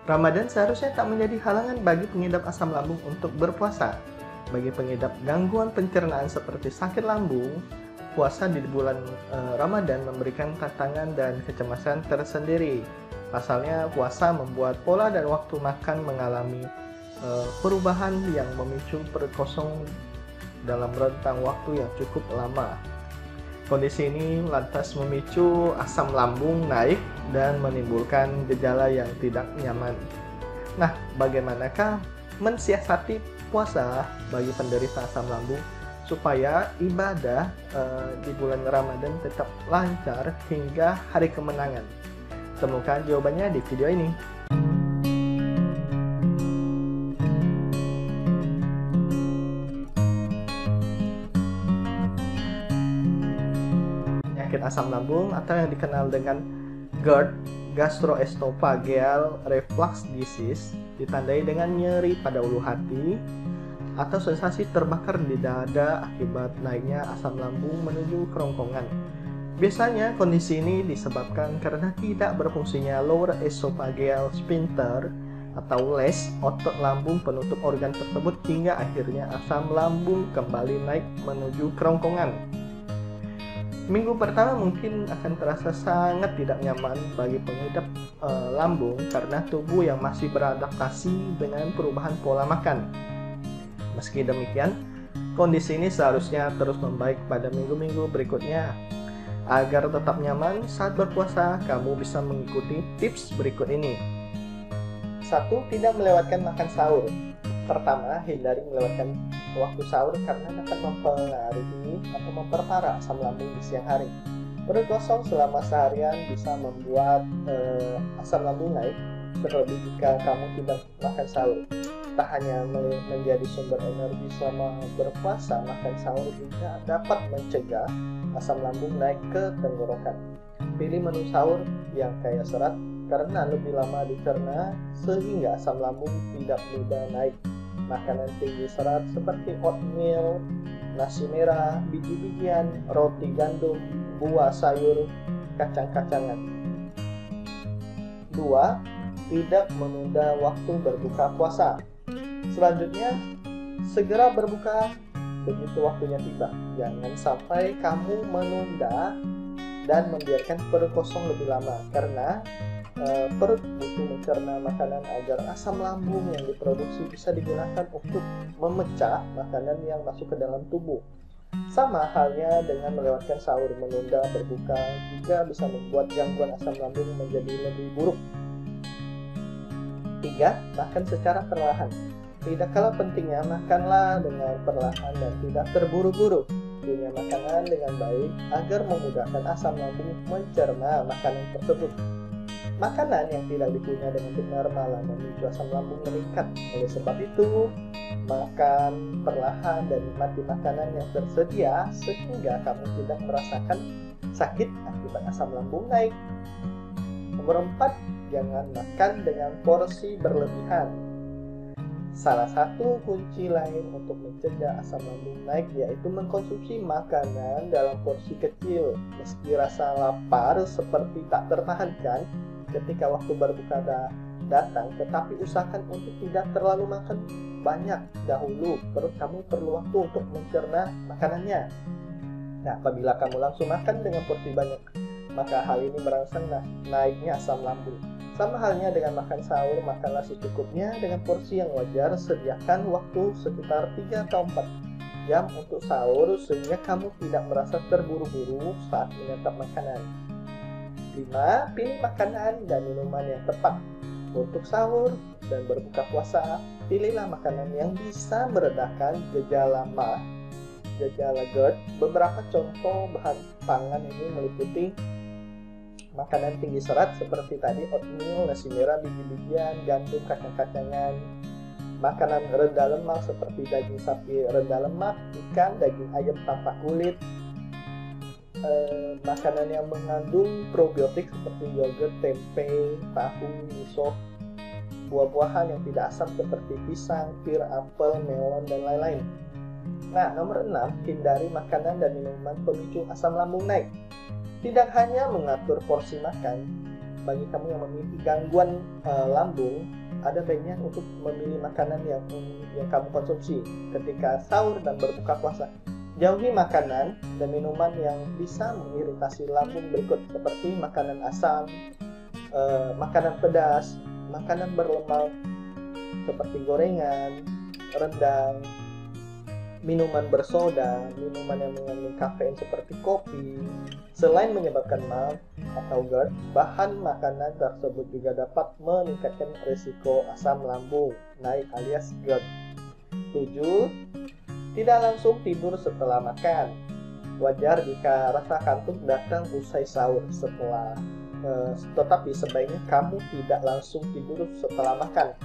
Ramadan seharusnya tak menjadi halangan bagi pengidap asam lambung untuk berpuasa. Bagi pengidap gangguan pencernaan seperti sakit lambung, puasa di bulan Ramadan memberikan tantangan dan kecemasan tersendiri. Pasalnya, puasa membuat pola dan waktu makan mengalami perubahan yang memicu perut kosong dalam rentang waktu yang cukup lama. Kondisi ini lantas memicu asam lambung naik dan menimbulkan gejala yang tidak nyaman. Nah, bagaimanakah mensiasati puasa bagi penderita asam lambung supaya ibadah di bulan Ramadan tetap lancar hingga hari kemenangan? Temukan jawabannya di video ini. Penyakit asam lambung atau yang dikenal dengan GERD, gastroesophageal reflux disease, ditandai dengan nyeri pada ulu hati atau sensasi terbakar di dada akibat naiknya asam lambung menuju kerongkongan. Biasanya kondisi ini disebabkan karena tidak berfungsinya lower esophageal sphincter atau LES, otot lambung penutup organ tersebut, hingga akhirnya asam lambung kembali naik menuju kerongkongan. Minggu pertama mungkin akan terasa sangat tidak nyaman bagi pengidap lambung karena tubuh yang masih beradaptasi dengan perubahan pola makan. Meski demikian, kondisi ini seharusnya terus membaik pada minggu-minggu berikutnya. Agar tetap nyaman saat berpuasa, kamu bisa mengikuti tips berikut ini. 1. Tidak melewatkan makan sahur. Pertama, hindari melewatkan waktu sahur karena dapat mempengaruhi atau memperparah asam lambung di siang hari. Perut kosong selama seharian bisa membuat asam lambung naik, terlebih jika kamu tidak makan sahur. Tak hanya menjadi sumber energi selama berpuasa, makan sahur juga dapat mencegah asam lambung naik ke tenggorokan. Pilih menu sahur yang kaya serat karena lebih lama dicerna sehingga asam lambung tidak mudah naik. Makanan tinggi serat seperti oatmeal, nasi merah, biji-bijian, roti gandum, buah, sayur, kacang-kacangan. 2. Tidak menunda waktu berbuka puasa. Selanjutnya, segera berbuka begitu waktunya tiba. Jangan sampai kamu menunda dan membiarkan perut kosong lebih lama, karena perut butuh mencerna makanan agar asam lambung yang diproduksi bisa digunakan untuk memecah makanan yang masuk ke dalam tubuh. Sama halnya dengan melewatkan sahur, menunda berbuka juga bisa membuat gangguan asam lambung menjadi lebih buruk. 3. Makan secara perlahan. Tidak kalah pentingnya, makanlah dengan perlahan dan tidak terburu-buru. Punya makanan dengan baik agar memudahkan asam lambung mencerna makanan tersebut. Makanan yang tidak dikunyah dengan benar malah memicu asam lambung meningkat. Oleh sebab itu, makan perlahan dan nikmati makanan yang tersedia sehingga kamu tidak merasakan sakit akibat asam lambung naik. Nomor 4, jangan makan dengan porsi berlebihan. Salah satu kunci lain untuk mencegah asam lambung naik yaitu mengkonsumsi makanan dalam porsi kecil. Meski rasa lapar seperti tak tertahankan ketika waktu berbuka datang, tetapi usahakan untuk tidak terlalu makan banyak dahulu. Perut kamu perlu waktu untuk mencerna makanannya. Nah, apabila kamu langsung makan dengan porsi banyak, maka hal ini merangsang naiknya asam lambung. Sama halnya dengan makan sahur, makanlah secukupnya dengan porsi yang wajar. Sediakan waktu sekitar 3 atau 4 jam untuk sahur sehingga kamu tidak merasa terburu-buru saat menyantap makanan. 5. Pilih makanan dan minuman yang tepat. Untuk sahur dan berbuka puasa, pilihlah makanan yang bisa meredakan gejala MAH, gejala GERD. Beberapa contoh bahan pangan ini meliputi makanan tinggi serat seperti tadi oatmeal, nasi merah, biji-bijian, gandum, kacang-kacangan. Makanan rendah lemak seperti daging sapi rendah lemak, ikan, daging ayam tanpa kulit. Makanan yang mengandung probiotik seperti yogurt, tempe, tahu, miso. Buah-buahan yang tidak asam seperti pisang, pir, apel, melon, dan lain-lain. Nah, nomor 6, hindari makanan dan minuman pemicu asam lambung naik. Tidak hanya mengatur porsi makan, bagi kamu yang memiliki gangguan lambung, ada baiknya untuk memilih makanan yang kamu konsumsi ketika sahur dan berbuka puasa. Jauhi makanan dan minuman yang bisa mengiritasi lambung berikut, seperti makanan asam, makanan pedas, makanan berlemak seperti gorengan, rendang, minuman bersoda, minuman yang mengandung kafein seperti kopi. Selain menyebabkan MAF atau GERD, bahan makanan tersebut juga dapat meningkatkan risiko asam lambung naik alias GERD. 7. Tidak langsung tidur setelah makan. Wajar jika rasa kantuk datang usai sahur tetapi sebaiknya kamu tidak langsung tidur setelah makan.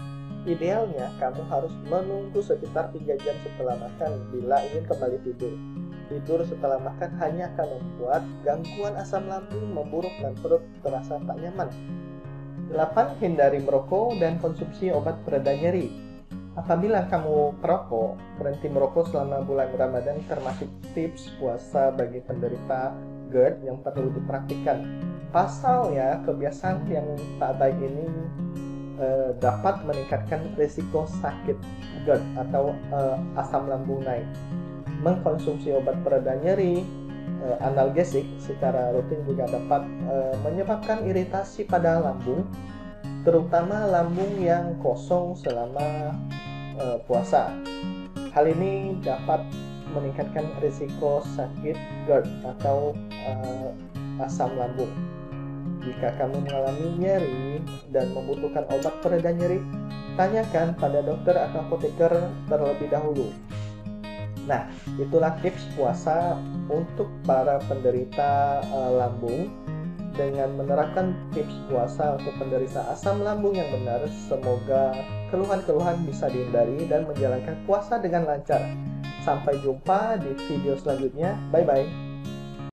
Idealnya kamu harus menunggu sekitar 3 jam setelah makan bila ingin kembali tidur. Tidur setelah makan hanya akan membuat gangguan asam lambung memburuk dan perut terasa tak nyaman. 8. Hindari merokok dan konsumsi obat pereda nyeri. Apabila kamu perokok, berhenti merokok selama bulan Ramadan termasuk tips puasa bagi penderita GERD yang perlu dipraktikkan. Pasalnya, kebiasaan yang tak baik ini dapat meningkatkan risiko sakit GERD atau asam lambung naik. Mengkonsumsi obat pereda nyeri, analgesik secara rutin juga dapat menyebabkan iritasi pada lambung, terutama lambung yang kosong selama puasa. Hal ini dapat meningkatkan risiko sakit GERD atau asam lambung. Jika kamu mengalami nyeri dan membutuhkan obat pereda nyeri, tanyakan pada dokter atau apoteker terlebih dahulu. Nah, itulah tips puasa untuk para penderita lambung. Dengan menerapkan tips puasa untuk penderita asam lambung yang benar, semoga keluhan-keluhan bisa dihindari dan menjalankan puasa dengan lancar. Sampai jumpa di video selanjutnya. Bye-bye.